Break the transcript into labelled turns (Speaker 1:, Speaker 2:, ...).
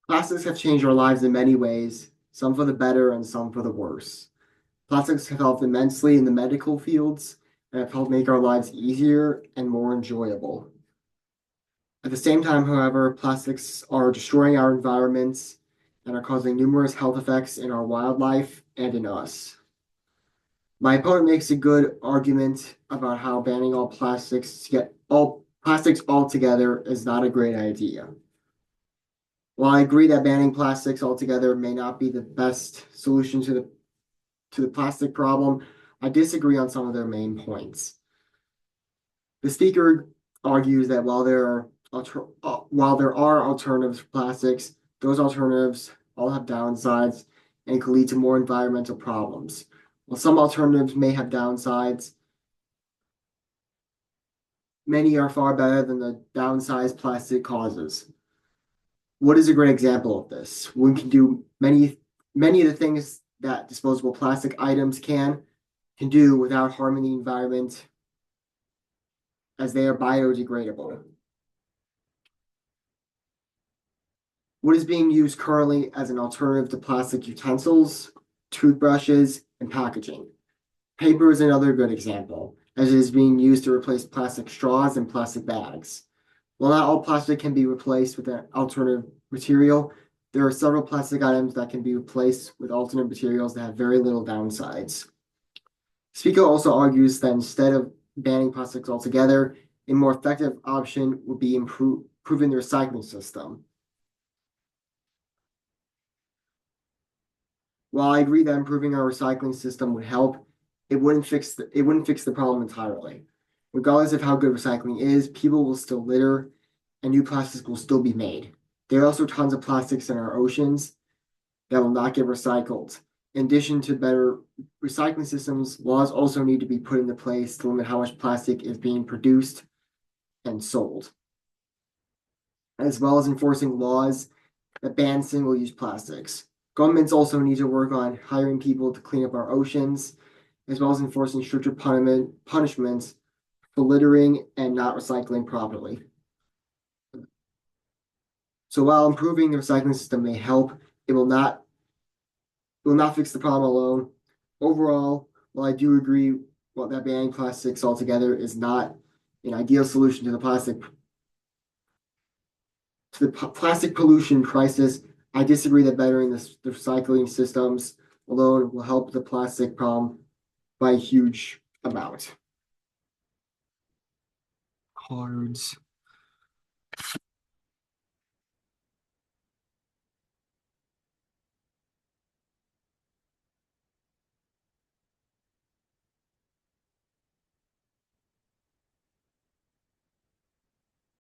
Speaker 1: Plastics have changed our lives in many ways, some for the better and some for the worse. Plastics have helped immensely in the medical fields and have helped make our lives easier and more enjoyable. At the same time, however, plastics are destroying our environments and are causing numerous health effects in our wildlife and in us. My opponent makes a good argument about how banning all plastics altogether is not a great idea. While I agree that banning plastics altogether may not be the best solution to the plastic problem, I disagree on some of their main points. The speaker argues that while there are alternatives for plastics, those alternatives all have downsides and can lead to more environmental problems. While some alternatives may have downsides, many are far better than the downsides plastic causes. What is a great example of this? We can do many of the things that disposable plastic items can do without harming the environment as they are biodegradable. What is being used currently as an alternative to plastic utensils, toothbrushes, and packaging? Paper is another good example, as it is being used to replace plastic straws and plastic bags. While not all plastic can be replaced with an alternative material, there are several plastic items that can be replaced with alternate materials that have very little downsides. Speaker also argues that instead of banning plastics altogether, a more effective option would be improving the recycling system. While I agree that improving our recycling system would help, it wouldn't fix the problem entirely. Regardless of how good recycling is, people will still litter and new plastics will still be made. There are also tons of plastics in our oceans that will not get recycled. In addition to better recycling systems, laws also need to be put into place to limit how much plastic is being produced and sold, as well as enforcing laws that ban single-use plastics. Governments also need to work on hiring people to clean up our oceans, as well as enforcing stricter punishments for littering and not recycling properly. So while improving the recycling system may help, it will not fix the problem alone. Overall, while I do agree that banning plastics altogether is not an ideal solution to the plastic pollution crisis, I disagree that bettering the recycling systems alone will help the plastic problem by a huge amount. Cards.